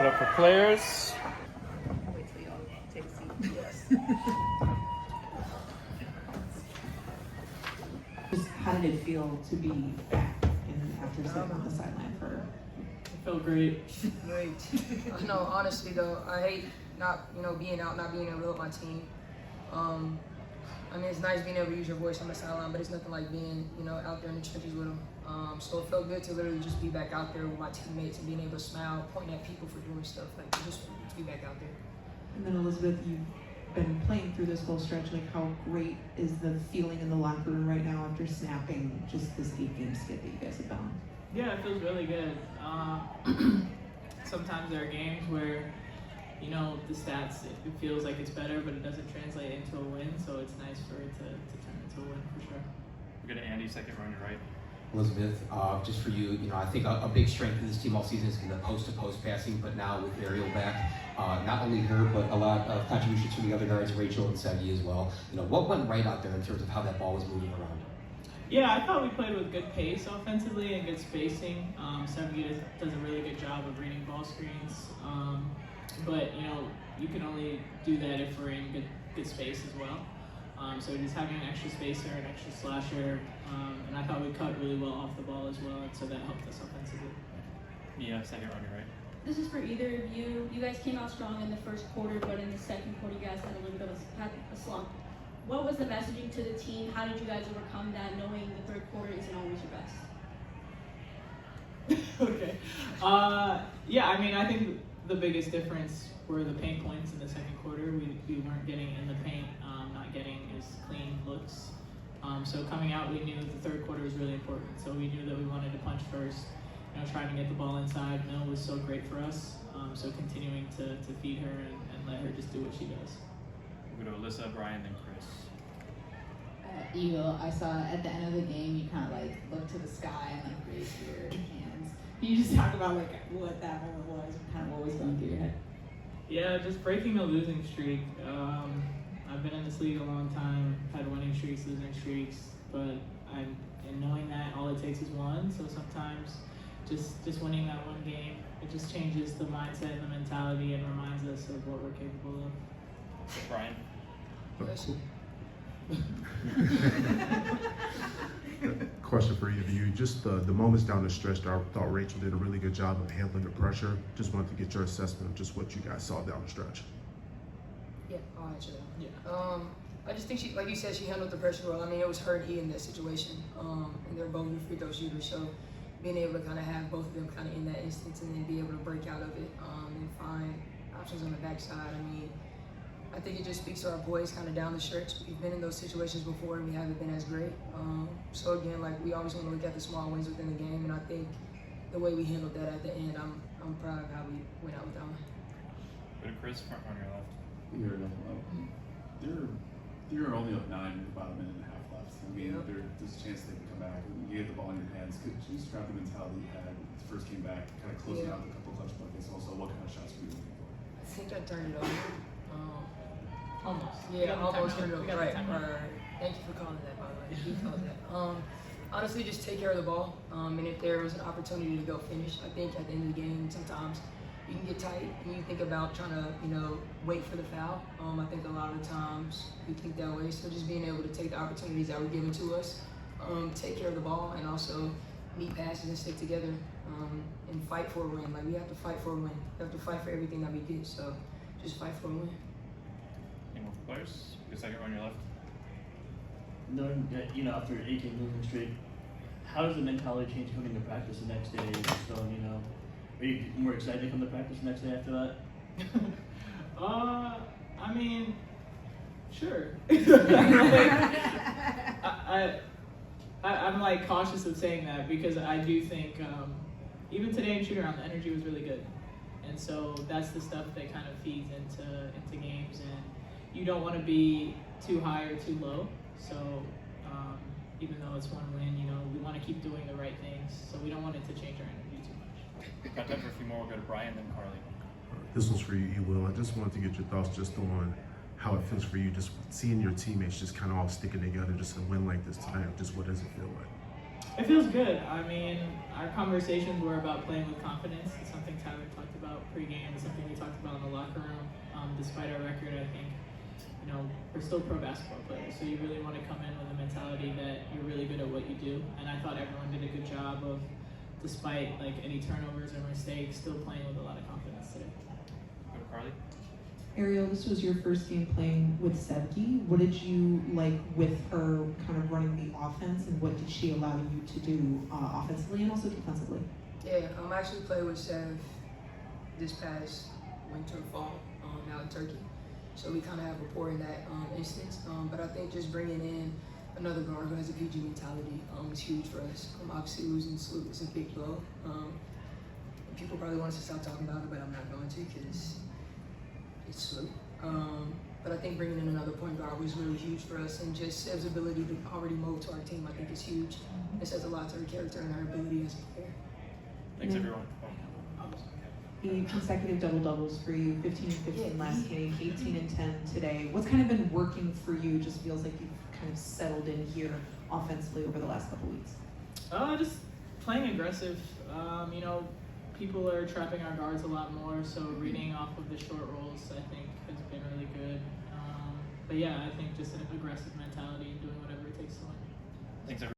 up for players. Wait till y'all take a seat. Yes. Just how did it feel to be back after sitting on the sideline for? It felt great. Great. No, honestly though, I hate not being out, not being able to help my team. I mean, it's nice being able to use your voice on the sideline, but it's nothing like being out there in the trenches with them. So it felt good to literally just be back out there with my teammates and being able to smile, point at people for doing stuff, like just to be back out there. And then Elizabeth, you've been playing through this whole stretch. Like, how great is the feeling in the locker room right now after snapping just this 8-game skid that you guys have been on? Yeah, it feels really good. Sometimes there are games where, the stats, it feels like it's better, but it doesn't translate into a win, so it's nice for it to turn into a win for sure. We're going to Andy, second row on your right. Elizabeth, just for you, I think a big strength of this team all season has been the post-to-post passing, but now with Ariel back, not only her, but a lot of contributions from the other guards, Rachel and Sevgi as well. What went right out there in terms of how that ball was moving around? Yeah, I thought we played with good pace offensively and good spacing. Sevgi does a really good job of reading ball screens, but you can only do that if we're in good space as well. So just having an extra spacer, an extra slasher, and I thought we cut really well off the ball as well, and so that helped us offensively. Yeah, second row on your right. This is for either of you. You guys came out strong in the first quarter, but in the second quarter, you guys had a little bit of a slump. What was the messaging to the team? How did you guys overcome that, knowing the third quarter isn't always your best? Okay. Yeah, I mean, I think the biggest difference were the paint points in the second quarter. We weren't getting in the paint, not getting as clean looks. So coming out, we knew the third quarter was really important. So we knew that we wanted to punch first, trying to get the ball inside. Mel was so great for us. So continuing to feed her and let her just do what she does. We'll go to Alyssa, Brian, then Chris. Eagle, I saw at the end of the game you kind of looked to the sky and raised your hands. Can you just talk about what that moment was, kind of what was going through your head? Yeah, just breaking a losing streak. I've been in this league a long time, had winning streaks, losing streaks, but and knowing that all it takes is one, so sometimes just winning that one game, it just changes the mindset and the mentality and reminds us of what we're capable of. Brian. Question for either of you. Just the moments down the stretch, I thought Rachel did a really good job of handling the pressure. Just wanted to get your assessment of just what you guys saw down the stretch. Yeah, I'll answer that. Yeah. I just think she, like you said, she handled the pressure well. I mean, it was her and E in that situation, and they're both free throw shooters. So being able to kind of have both of them kind of in that instance and then be able to break out of it and find options on the backside. I mean, I think it just speaks to our boys kind of down the stretch. We've been in those situations before and we haven't been as great. So again, we always want to look at the small wins within the game, and I think the way we handled that at the end, I'm proud of how we went out with that one. Go to Chris, front on your left. They're only up 9 with about a minute and a half left. I mean, there's a chance they can come back. You get the ball in your hands. Could you describe the mentality you had when you first came back, kind of closing out a couple clutch buckets? Also, what kind of shots were you looking for? I think I turned it over. Almost. Yeah, almost turned it over. Right. Thank you for calling that, by the way. You called that. Honestly, just take care of the ball. And if there was an opportunity to go finish, I think at the end of the game, sometimes you can get tight and you think about trying to, wait for the foul. I think a lot of the times we think that way. So just being able to take the opportunities that were given to us, take care of the ball, and also meet passes and stick together and fight for a win. We have to fight for a win. We have to fight for everything that we get. So just fight for a win. Any more players? Go second row on your left. Knowing that, after an 8-game losing streak, how does the mentality change coming to practice the next day? Are you more excited to come to practice the next day after that? I mean, sure. I'm cautious of saying that because I do think even today in shoot-around, the energy was really good. And so that's the stuff that kind of feeds into games, and you don't want to be too high or too low. So even though it's one win, we want to keep doing the right things. So we don't want it to change our energy too much. Got time for a few more. We'll go to Brian, then Carly. This one's for you, Will. I just wanted to get your thoughts just on how it feels for you, just seeing your teammates just kind of all sticking together, just a win like this tonight. Just what does it feel like? It feels good. I mean, our conversations were about playing with confidence. It's something Tyler talked about pregame. It's something we talked about in the locker room. Despite our record, I think, you know, we're still pro basketball players. So you really want to come in with a mentality that you're really good at what you do. And I thought everyone did a good job of, despite like any turnovers or mistakes, still playing with a lot of confidence today. Go to Carly. Ariel, this was your first game playing with Sevgi. What did you like with her kind of running the offense, and what did she allow you to do offensively and also defensively? Yeah, I actually played with Sev this past winter, fall, out in Turkey. So we kind of have rapport in that instance. But I think just bringing in another guard who has a PG mentality is huge for us. Obviously losing Sloot is a big blow. People probably want us to stop talking about it, but I'm not going to because it's Sloot. But I think bringing in another point guard was really huge for us, and just Sev's ability to already mold to our team, I think, is huge. It says a lot to her character and her ability as a player. Thanks, everyone. The consecutive double-doubles for you, 15 and 15 last game, 18 and 10 today. What's kind of been working for you? Just feels like you've kind of settled in here offensively over the last couple weeks. Just playing aggressive. You know, people are trapping our guards a lot more, so reading off of the short rolls, I think, has been really good. But yeah, I think just an aggressive mentality and doing whatever it takes to win. Thanks, everyone.